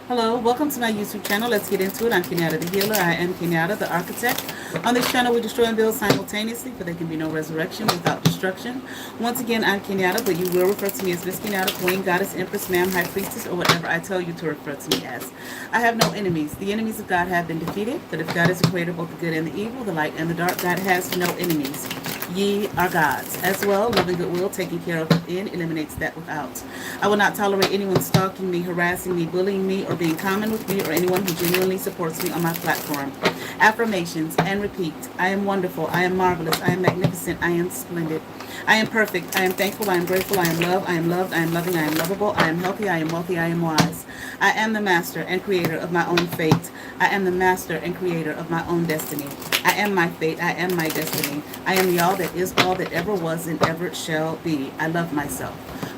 Hello, welcome to my YouTube channel. Let's get into it. I'm Kenyatta the Healer. I am Kenyatta the Architect. On this channel, we destroy and build simultaneously, for there can be no resurrection without destruction. Once again, I'm Kenyatta, but you will refer to me as Miss Kenyatta, Queen, Goddess, Empress, Ma'am, High Priestess, or whatever I tell you to refer to me as. I have no enemies. The enemies of God have been defeated, but if God is the creator of both the good and the evil, the light and the dark, God has no enemies. Ye are gods. As well, loving goodwill, taking care of within, eliminates that without. I will not tolerate anyone stalking me, harassing me, bullying me, or being common with me, or anyone who genuinely supports me on my platform. Affirmations and repeat. I am wonderful. I am marvelous. I am magnificent. I am splendid. I am perfect. I am thankful. I am grateful. I am loved. I am loved. I am loving. I am lovable. I am healthy. I am wealthy. I am wise. I am the master and creator of my own fate. I am the master and creator of my own destiny. I am my fate. I am my destiny. I am the all that is, all that ever was, and ever shall be. I love myself.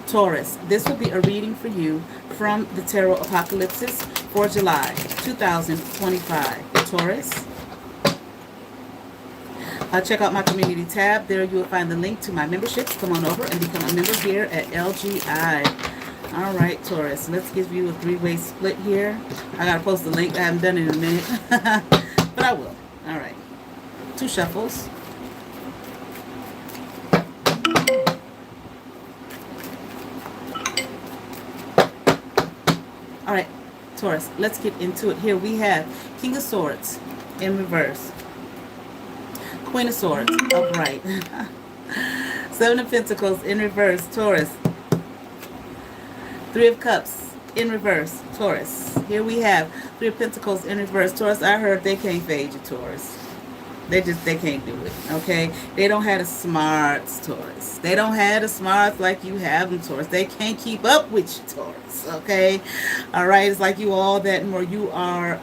Taurus, this will be a reading for you from the Tarot Apocalypses for July 2025. Taurus, check out my community tab. There you will find the link to my memberships. Come on over and become a member here at LGI. All right, Taurus, let's give you a three-way split here. I got to post the link. I haven't done it in a minute, but I will. All right. 2 shuffles. All right, Taurus, let's get into it. Here we have King of Swords in reverse. Queen of Swords upright. 7 of Pentacles in reverse, Taurus. 3 of Cups in reverse, Taurus. Here we have 3 of Pentacles in reverse, Taurus. I heard they can't fade you, Taurus. They can't do it, okay? They don't have the smarts, Taurus. They don't have the smarts like you have them, Taurus. They can't keep up with you, Taurus, okay? All right, it's like you all that and more. You are,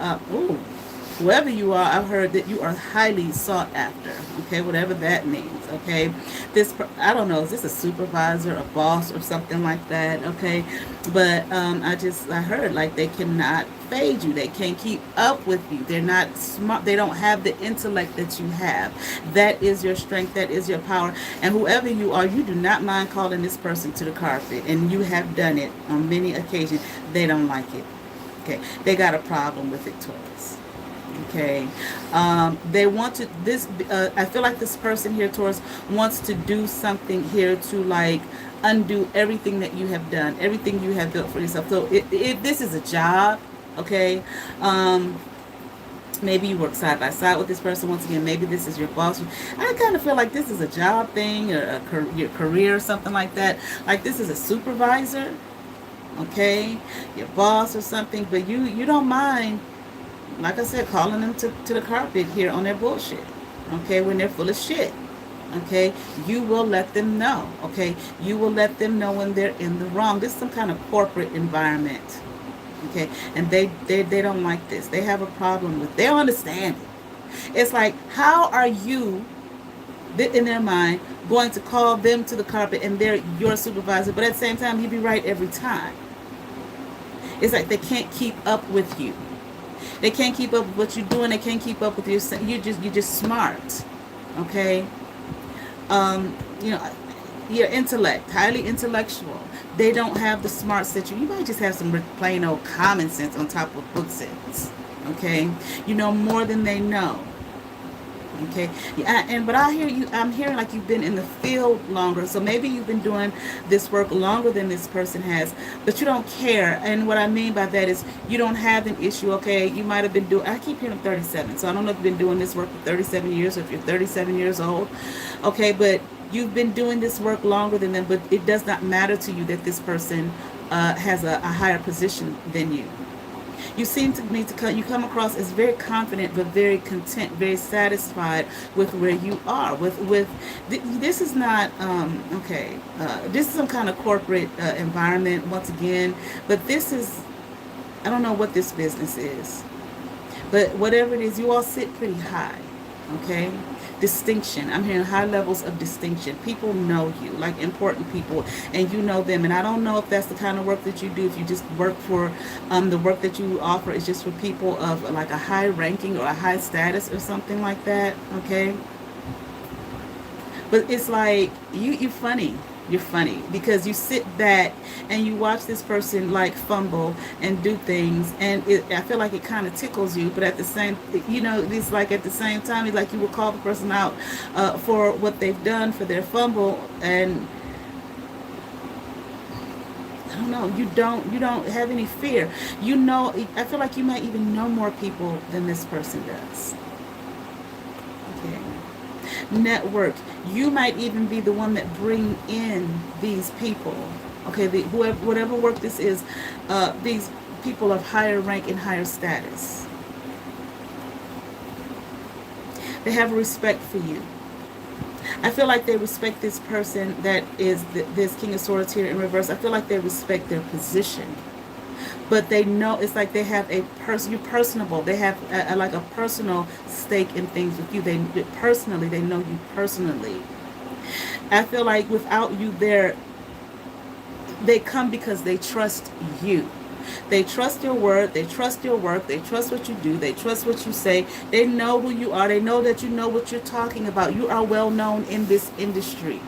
whoever you are, I've heard that you are highly sought after, okay? Whatever that means, okay? I don't know, is this a supervisor, a boss, or something like that, okay? But I heard like they cannot fade you. They can't keep up with you. They're not smart. They don't have the intellect that you have. That is your strength. That is your power. And whoever you are, you do not mind calling this person to the carpet. And you have done it on many occasions. They don't like it. Okay. They got a problem with it, Taurus. Okay. They want to, I feel like this person here, Taurus, wants to do something here to like undo everything that you have done, everything you have built for yourself. So if this is a job, okay, maybe you work side by side with this person. Once again, maybe this is your boss. I kind of feel like this is a job thing or your career or something like that. Like this is a supervisor, okay, your boss or something, but you don't mind, like I said, calling them to the carpet here on their bullshit, okay, when they're full of shit. Okay, you will let them know. Okay, you will let them know when they're in the wrong. This is some kind of corporate environment. Okay, and they don't like this. They have a problem with. They don't understand it. It's like, how are you, in their mind, going to call them to the carpet and they're your supervisor, but at the same time you be right every time? It's like they can't keep up with you. They can't keep up with what you're doing. They can't keep up with you. You're just smart. Okay. You know, your intellect, highly intellectual. They don't have the smarts that you might just have some plain old common sense on top of book sense. Okay. You know more than they know. Okay. But I'm hearing like you've been in the field longer. So maybe you've been doing this work longer than this person has, but you don't care. And what I mean by that is you don't have an issue. Okay. You might have been doing, I keep hearing 37. So I don't know if you've been doing this work for 37 years or if you're 37 years old. Okay. But you've been doing this work longer than them, but it does not matter to you that this person has a higher position than you. You seem to me you come across as very confident, but very content, very satisfied with where you are. This is not okay. This is some kind of corporate environment once again, but this is, I don't know what this business is, but whatever it is, you all sit pretty high. Okay. Distinction. I'm hearing high levels of distinction. People know you, like important people, and you know them. And I don't know if that's the kind of work that you do. If you just work for the work that you offer is just for people of like a high ranking or a high status or something like that. Okay. But it's like you funny. You're funny because you sit back and you watch this person like fumble and do things, and I feel like it kind of tickles you, but at the same, it's like at the same time, it's like you will call the person out for what they've done for their fumble, and I don't know, you don't have any fear. I feel like you might even know more people than this person does. Okay. Network. You might even be the one that bring in these people. Okay, whatever work this is, these people of higher rank and higher status. They have respect for you. I feel like they respect this person that is this King of Swords here in reverse. I feel like they respect their position. But they know, it's like they have you're personable. They have like a personal stake in things with you. They know you personally. I feel like without you there, they come because they trust you. They trust your word. They trust your work. They trust what you do. They trust what you say. They know who you are. They know that you know what you're talking about. You are well known in this industry.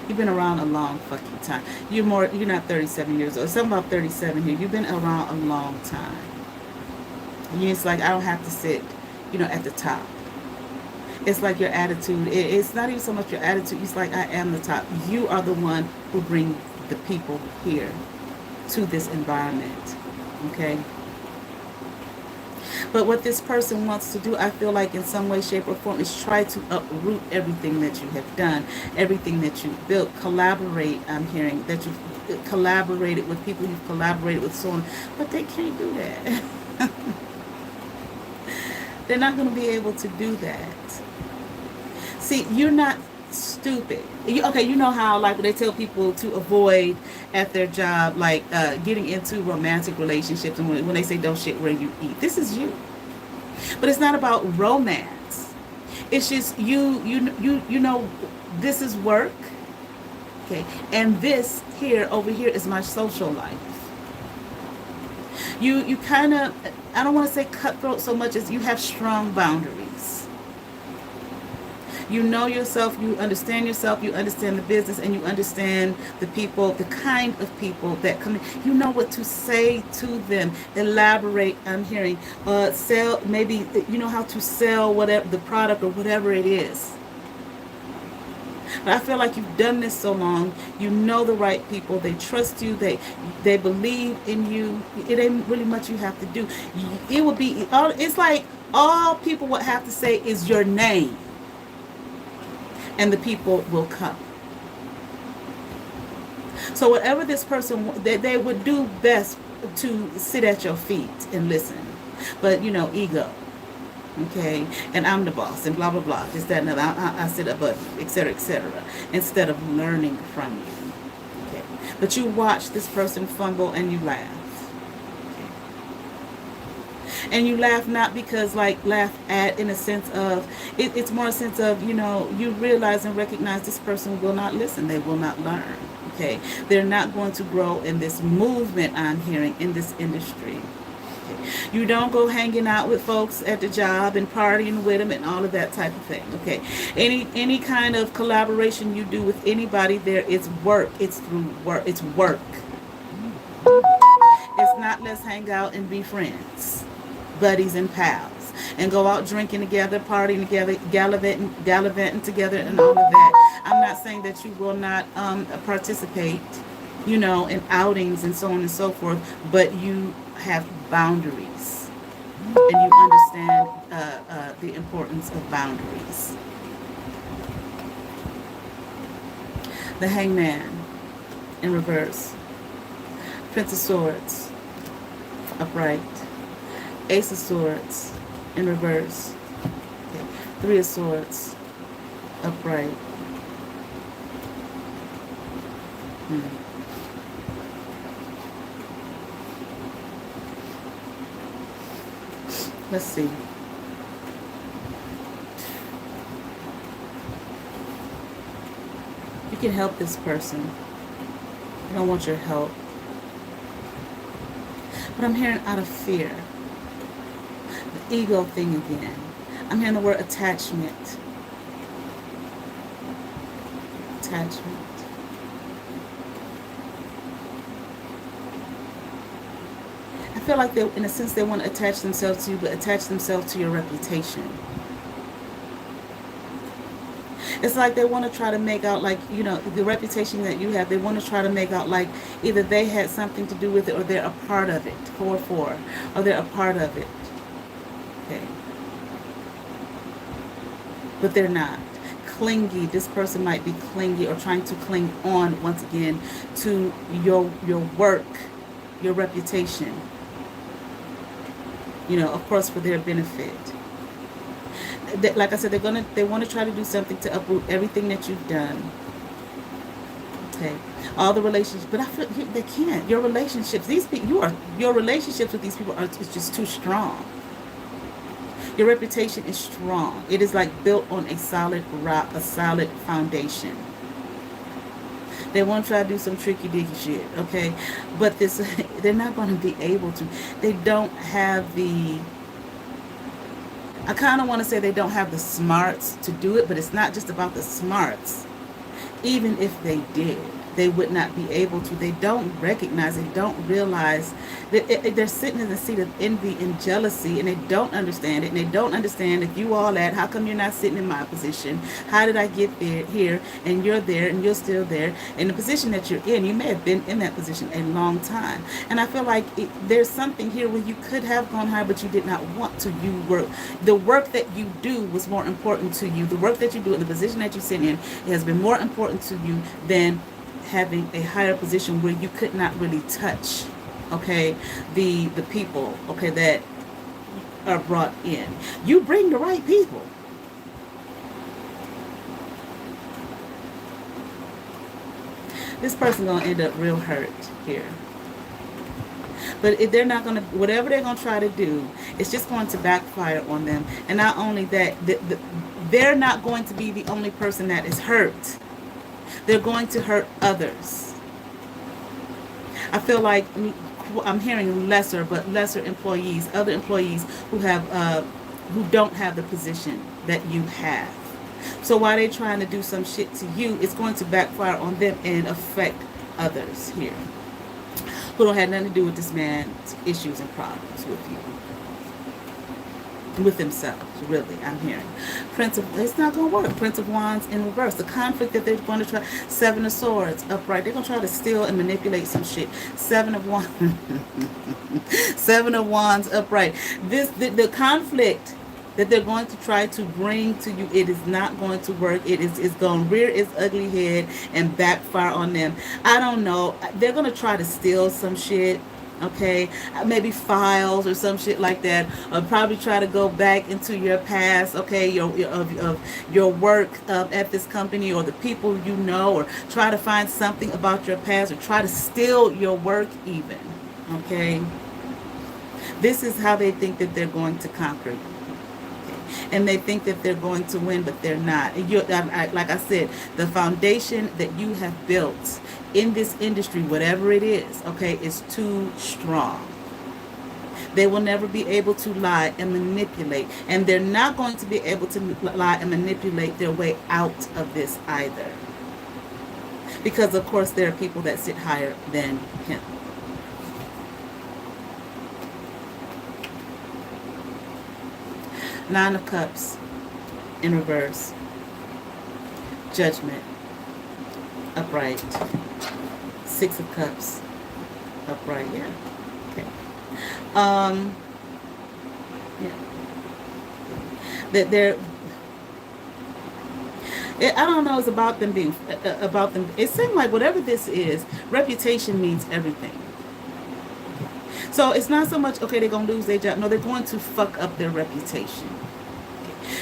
You've been around a long fucking time. You're not 37 years old. Something about 37 here. You've been around a long time. It's like, I don't have to sit, at the top. It's like your attitude. It's not even so much your attitude. It's like, I am the top. You are the one who bring the people here to this environment. Okay? But what this person wants to do, I feel like in some way, shape, or form, is try to uproot everything that you have done, everything that you've built, collaborate. I'm hearing that you've collaborated with people, you've collaborated with so on, but they can't do that. They're not going to be able to do that. See, you're not stupid. Okay, you know how like they tell people to avoid at their job, like getting into romantic relationships, and when they say don't shit where you eat. This is you. But it's not about romance. It's just you know this is work. Okay. And this here over here is my social life. You kind of, I don't want to say cutthroat so much as you have strong boundaries. You know yourself, you understand the business, and you understand the people, the kind of people that come in. You know what to say to them. Elaborate, I'm hearing. Sell, maybe you know how to sell whatever, the product or whatever it is. But I feel like you've done this so long, you know the right people, they trust you, they believe in you. It ain't really much you have to do. It would be, it's like all people would have to say is your name, and the people will come. So whatever this person, they would do best to sit at your feet and listen. But, ego. Okay, and I'm the boss, and blah, blah, blah. This, that, and that. I sit up, etc., etc. Instead of learning from you. Okay, but you watch this person fumble and you laugh. And you laugh not because laugh at in a sense of it's more a sense of you realize and recognize this person will not listen, they will not learn. Okay, they're not going to grow in this movement I'm hearing in this industry. Okay. You don't go hanging out with folks at the job and partying with them and all of that type of thing. Okay, any kind of collaboration you do with anybody, there it's work. It's through work. It's work. It's not let's hang out and be friends, buddies and pals, and go out drinking together, partying together, gallivanting together, and all of that. I'm not saying that you will not participate, in outings and so on and so forth, but you have boundaries, and you understand the importance of boundaries. The Hangman in reverse, Prince of Swords upright, Ace of Swords in reverse. Okay. Three of Swords upright. Let's see. You can help this person. I don't want your help. But I'm hearing out of fear. The ego thing again. I'm hearing the word attachment. attachment. I feel like they, in a sense, they want to attach themselves to you, but attach themselves to your reputation. It's like they want to try to make out like, you know, the reputation that you have, they want to try to make out like either they had something to do with it or they're a part of it, 4-4, or they're a part of it. Okay. But they're not. Clingy, this person might be clingy or trying to cling on once again to your work, your reputation. You know, of course, for their benefit. Like I said, they want to try to do something to uproot everything that you've done. Okay, all the relationships, but I feel they can't. Your relationships, these people, your relationships with these people are is just too strong. Your reputation is strong. It is like built on a solid rock, a solid foundation. They want to try to do some tricky dicky shit, okay? But this, they're not going to be able to. They don't have the, I kind of want to say they don't have the smarts to do it, but it's not just about the smarts. Even if they did, they would not be able to. They don't recognize, they don't realize that they're sitting in the seat of envy and jealousy, and they don't understand it. And they don't understand if you all at, how come you're not sitting in my position? How did I get there here and you're there and you're still there? In the position that you're in, you may have been in that position a long time. And I feel like there's something here where you could have gone higher, but you did not want to. The work that you do was more important to you. The work that you do in the position that you sit in, it has been more important to you than having a higher position where you could not really touch, okay, the people, okay, that are brought in. You bring the right people. This person's gonna end up real hurt here. But if they're not gonna, whatever they're gonna try to do, it's just going to backfire on them. And not only that, they're not going to be the only person that is hurt. They're going to hurt others. I feel like I'm hearing lesser employees, other employees who have, who don't have the position that you have. So while they're trying to do some shit to you, it's going to backfire on them and affect others here who don't have nothing to do with this man's issues and problems with you. With themselves, really, I'm hearing. It's not going to work. Prince of Wands in reverse. The conflict that they're going to try. 7 of Swords upright. They're going to try to steal and manipulate some shit. 7 of Wands. 7 of Wands upright. The conflict that they're going to try to bring to you, it is not going to work. It's going to rear its ugly head and backfire on them. I don't know. They're going to try to steal some shit. Okay, maybe files or some shit like that, or probably try to go back into your past, okay, your work at this company or the people you know, or try to find something about your past, or try to steal your work even, okay. This is how they think that they're going to conquer you. And they think that they're going to win, but they're not. Like I said, the foundation that you have built in this industry, whatever it is, okay, is too strong. They will never be able to lie and manipulate. And they're not going to be able to lie and manipulate their way out of this either. Because, of course, there are people that sit higher than him. Nine of Cups in reverse. Judgment upright. 6 of Cups upright. Yeah. Okay. Yeah. That they're. I don't know. It's about them being about them. It seems like whatever this is, reputation means everything. So it's not so much, okay, they're going to lose their job. No, they're going to fuck up their reputation.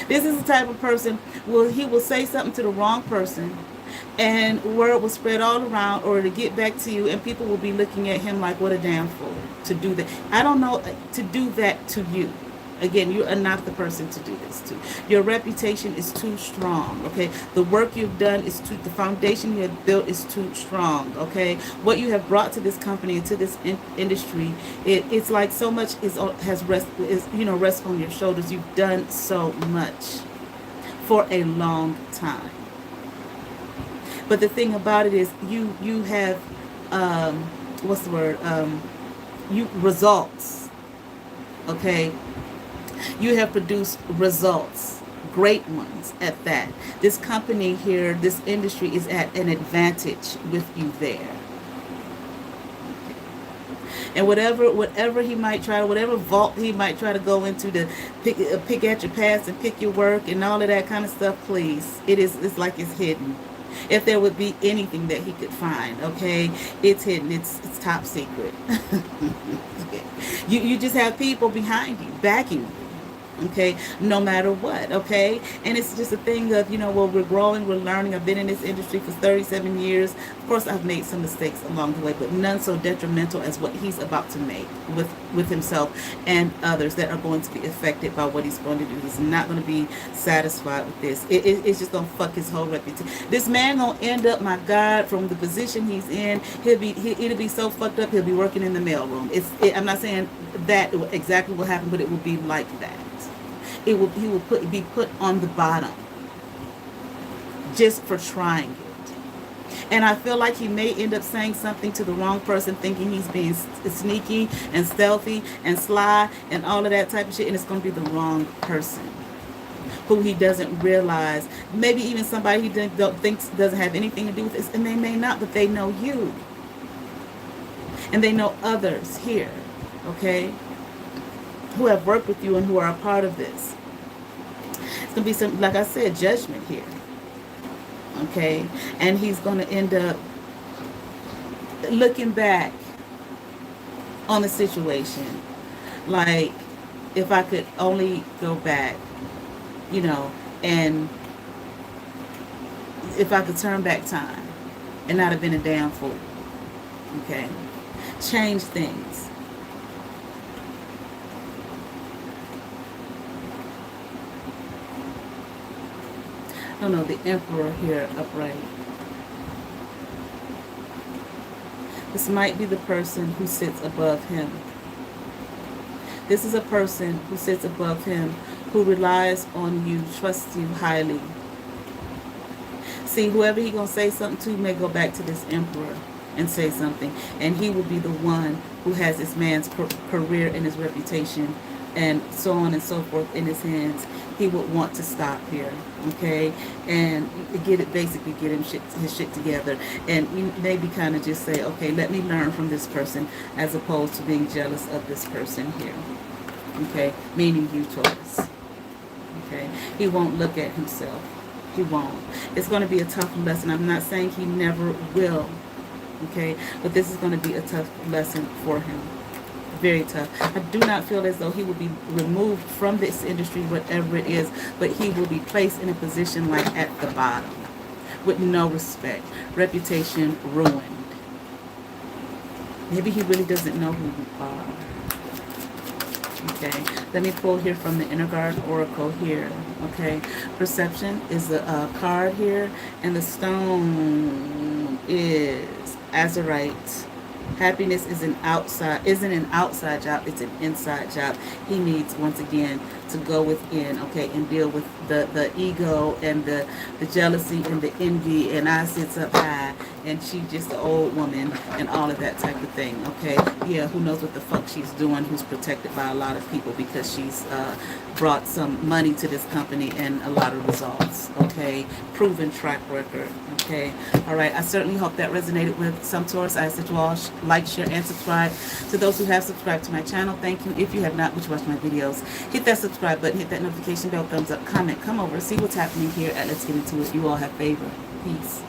This is the type of person, he will say something to the wrong person, and word will spread all around, or to get back to you, and people will be looking at him like, what a damn fool to do that. I don't know, to do that to you. Again, you are not the person to do this to. Your reputation is too strong, okay? The work you've done is too, the foundation you have built is too strong, okay? What you have brought to this company and to this industry, it's like so much rests on your shoulders. You've done so much for a long time. But the thing about it is, you have, what's the word? You results. Okay, you have produced results, great ones at that. This company here, this industry is at an advantage with you there. And whatever he might try, whatever vault he might try to go into to pick at your past and pick your work and all of that kind of stuff, please, it's like it's hidden. If there would be anything that he could find, okay, it's hidden. It's top secret. Okay. You just have people behind you, backing you. Okay, no matter what. Okay, and it's just a thing of, well, we're growing, we're learning. I've been in this industry for 37 years. Of course, I've made some mistakes along the way, but none so detrimental as what he's about to make with himself and others that are going to be affected by what he's going to do. He's not going to be satisfied with this. It's just going to fuck his whole reputation. This man going to end up, my God, from the position he's in, it'll be so fucked up, he'll be working in the mailroom. I'm not saying that exactly what happened, but it will be like that. He will be put on the bottom just for trying it. And I feel like he may end up saying something to the wrong person, thinking he's being sneaky and stealthy and sly and all of that type of shit, and it's going to be the wrong person who he doesn't realize. Maybe even somebody he thinks doesn't have anything to do with this, and they may not, but they know you. And they know others here, okay, who have worked with you and who are a part of this. It's going to be some, like I said, judgment here. Okay? And he's going to end up looking back on the situation. Like, if I could only go back, and if I could turn back time and not have been a damn fool. Okay? Change things. Oh no, the Emperor here upright. This might be the person who sits above him. This is a person who sits above him, who relies on you, trusts you highly. See, whoever he gonna say something to may go back to this Emperor and say something, and he will be the one who has this man's career and his reputation and so on and so forth in his hands. He would want to stop here, okay, and basically get his shit together, and maybe kind of just say, okay, let me learn from this person, as opposed to being jealous of this person here, okay, meaning you, Taurus, okay. He won't look at himself. He won't. It's going to be a tough lesson. I'm not saying he never will, okay, but this is going to be a tough lesson for him. Very tough. I do not feel as though he will be removed from this industry, whatever it is, but he will be placed in a position like at the bottom with no respect, reputation ruined. Maybe he really doesn't know who you are. Okay, let me pull here from the Inner Guard Oracle here. Okay, Perception is the card here, and the stone is Azurite. Happiness isn't an outside job, it's an inside job. He needs, once again, to go within, okay, and deal with the ego and the jealousy and the envy, and I sits up high and she's just an old woman and all of that type of thing, okay. Yeah, who knows what the fuck she's doing, who's protected by a lot of people because she's brought some money to this company and a lot of results, okay, proven track record, okay. All right, I certainly hope that resonated with some Taurus. I ask that you all like, share, and subscribe. To those who have subscribed to my channel, thank you. If you have not, which watch my videos, hit that subscribe button, hit that notification bell, thumbs up, comment, come over, see what's happening here at Let's Get Into It. You all have favor. Peace.